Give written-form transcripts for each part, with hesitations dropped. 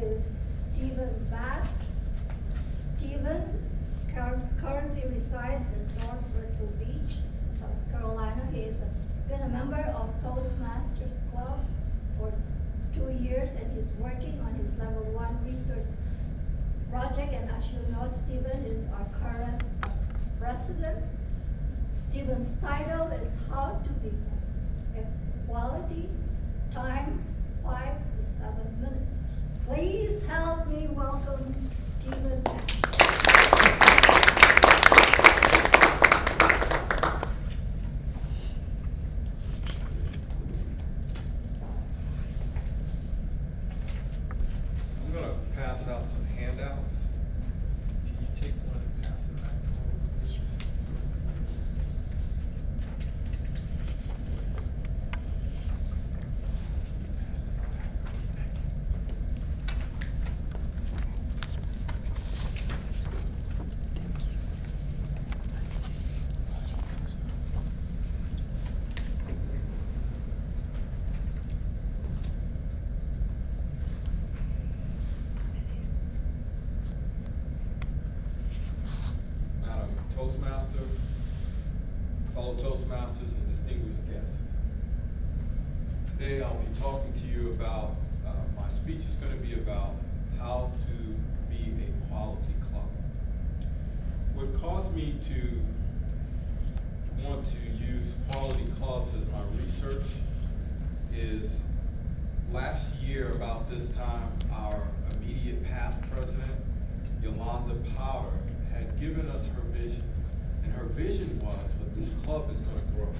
is Stephen Batts. Stephen currently resides in North Myrtle Beach, South Carolina. He has been a member of Toastmasters Club for 2 years, and he's working on his level 1 research project. And as you know, Stephen is our current president. Stephen's title is How to Be Equality, time 5 to 7 minutes. Please help me welcome Stephen Batts. I'm going to pass out some handouts. Can you take one and pass it back? Madam Toastmaster, fellow Toastmasters, and distinguished guests. Today I'll be talking to you about, my speech is going to be about how to be a quality club. What caused me to want to use quality clubs as my research is last year about this time, our immediate past president, Yolanda Powder, had given us her vision. And her vision was that this club is going to grow.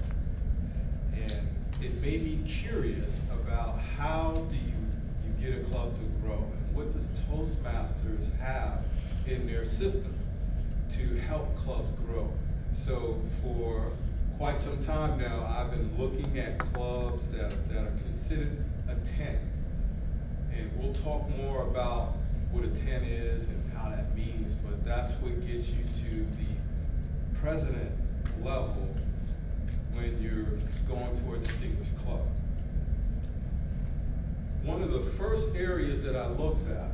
And it made me curious about how do you get a club to grow, and what does Toastmasters have in their system to help clubs grow. So for quite some time now, I've been looking at clubs that are considered a 10. And we'll talk more about what a 10 is and how that means, but that's what gets you to the president level when you're going for a distinguished club. One of the first areas that I looked at,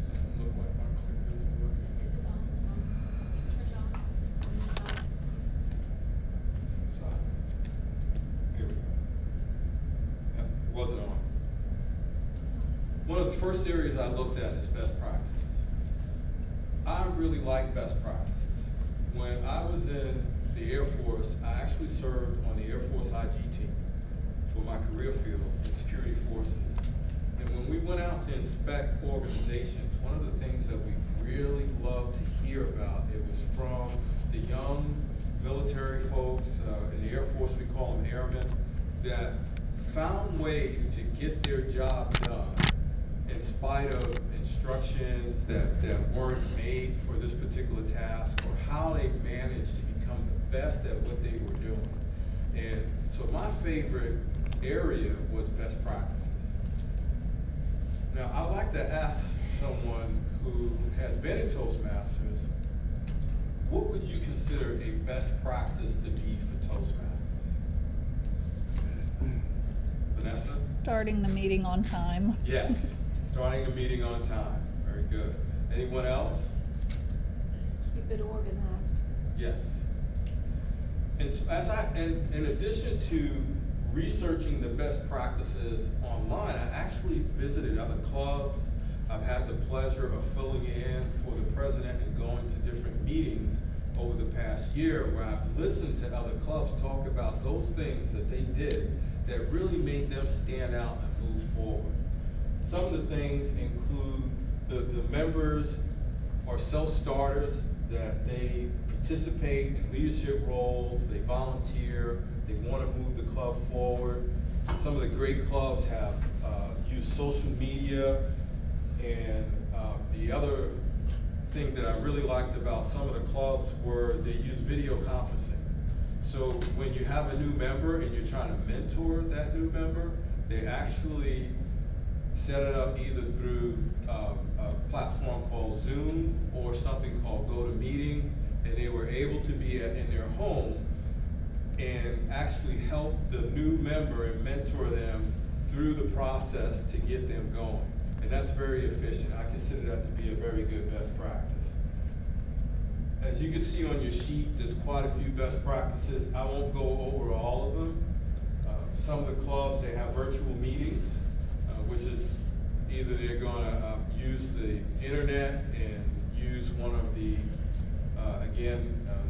doesn't look like my clicker is working. Is it on? Turn it on. Side. Here we go. Yep, it wasn't on. One of the first areas I looked at is best practices. I really like best practices. When I was in the Air Force, I actually served on the Air Force IG team for my career field in security forces. And when we went out to inspect organizations, one of the things that we really loved to hear about, it was from the young military folks, in the Air Force we call them airmen, that found ways to get their job done in spite of instructions that weren't made for this particular task, or how they managed to become the best at what they were doing. And so my favorite area was best practices. Now, I'd like to ask someone who has been in Toastmasters, what would you consider a best practice to be for Toastmasters? Vanessa? Starting the meeting on time. Yes, starting the meeting on time. Very good. Anyone else? Keep it organized. Yes. And so in addition to researching the best practices online, I actually visited other clubs. I've had the pleasure of filling in for the president and going to different meetings over the past year, where I've listened to other clubs talk about those things that they did that really made them stand out and move forward. Some of the things include the members are self-starters, that they participate in leadership roles, they volunteer, they want to move the club forward. Some of the great clubs have used social media, and the other thing that I really liked about some of the clubs were they use video conferencing. So when you have a new member and you're trying to mentor that new member, they actually set it up either through a platform called Zoom or something called GoToMeeting, and they were able to be in their home and actually help the new member and mentor them through the process to get them going. And that's very efficient. I consider that to be a very good best practice. As you can see on your sheet, there's quite a few best practices. I won't go over all of them. Some of the clubs, they have virtual meetings, which is either they're gonna use the internet and use one of the,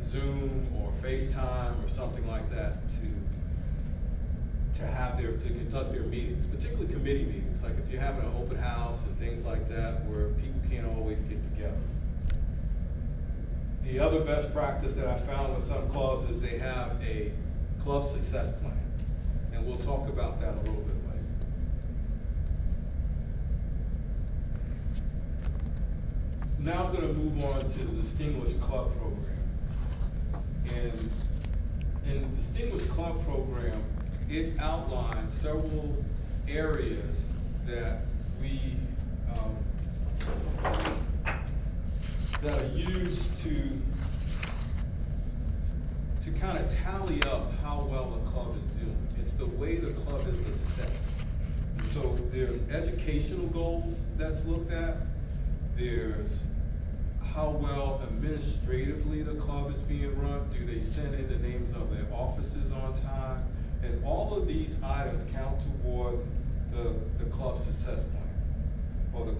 Zoom or FaceTime or something like that to conduct their meetings, particularly committee meetings, like if you're having an open house and things like that where people can't always get together. The other best practice that I found with some clubs is they have a club success plan, and we'll talk about that a little bit later. Now I'm going to move on to the Distinguished Club Program. And in the Distinguished Club Program, it outlines several areas that that are used to kind of tally up how well the club is doing. It's the way the club is assessed. And so there's educational goals that's looked at. There's how well administratively the club is being run. Do they send in the names of their officers on time? And all of these items count towards the club success plan, or the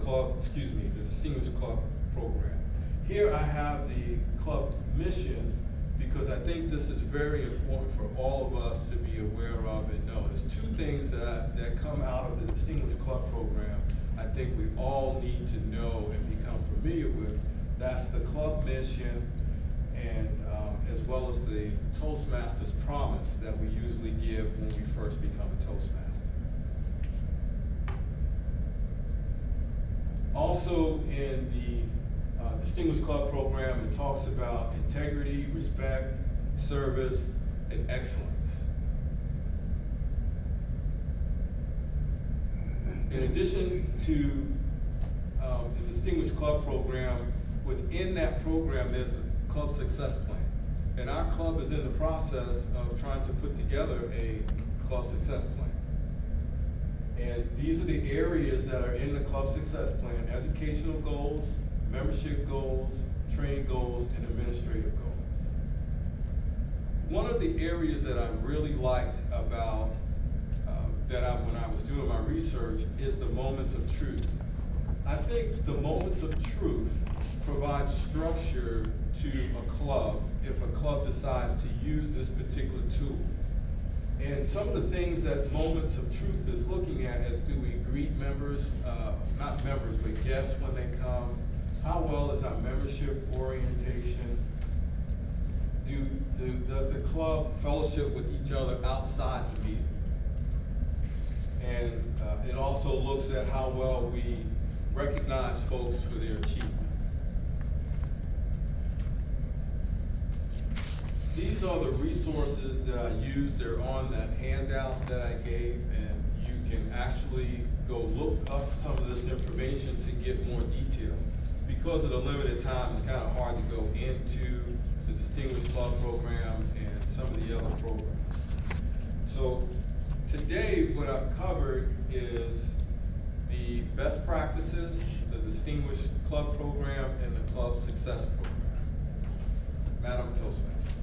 Distinguished Club Program. Here I have the club mission, because I think this is very important for all of us to be aware of and know. There's two things that come out of the Distinguished Club Program I think we all need to know and become familiar with. That's the club mission, and as well as the Toastmasters promise that we usually give when we first become a Toastmaster. Also in the Distinguished Club Program, it talks about integrity, respect, service, and excellence. In addition to the Distinguished Club Program, within that program, there's a club success plan. And our club is in the process of trying to put together a club success plan. And these are the areas that are in the club success plan: educational goals, membership goals, training goals, and administrative goals. One of the areas that I really liked about when I was doing my research is the moments of truth. I think the moments of truth provide structure to a club if a club decides to use this particular tool. And some of the things that Moments of Truth is looking at is, do we greet members, not members, but guests when they come? How well is our membership orientation? Does the club fellowship with each other outside the meeting? And it also looks at how well we recognize folks for their achievement. These are the resources that I use. They're on that handout that I gave, and you can actually go look up some of this information to get more detail. Because of the limited time, it's kind of hard to go into the Distinguished Club Program and some of the other programs. So today, what I've covered is the best practices, the Distinguished Club Program, and the Club Success Program. Madam Toastmaster.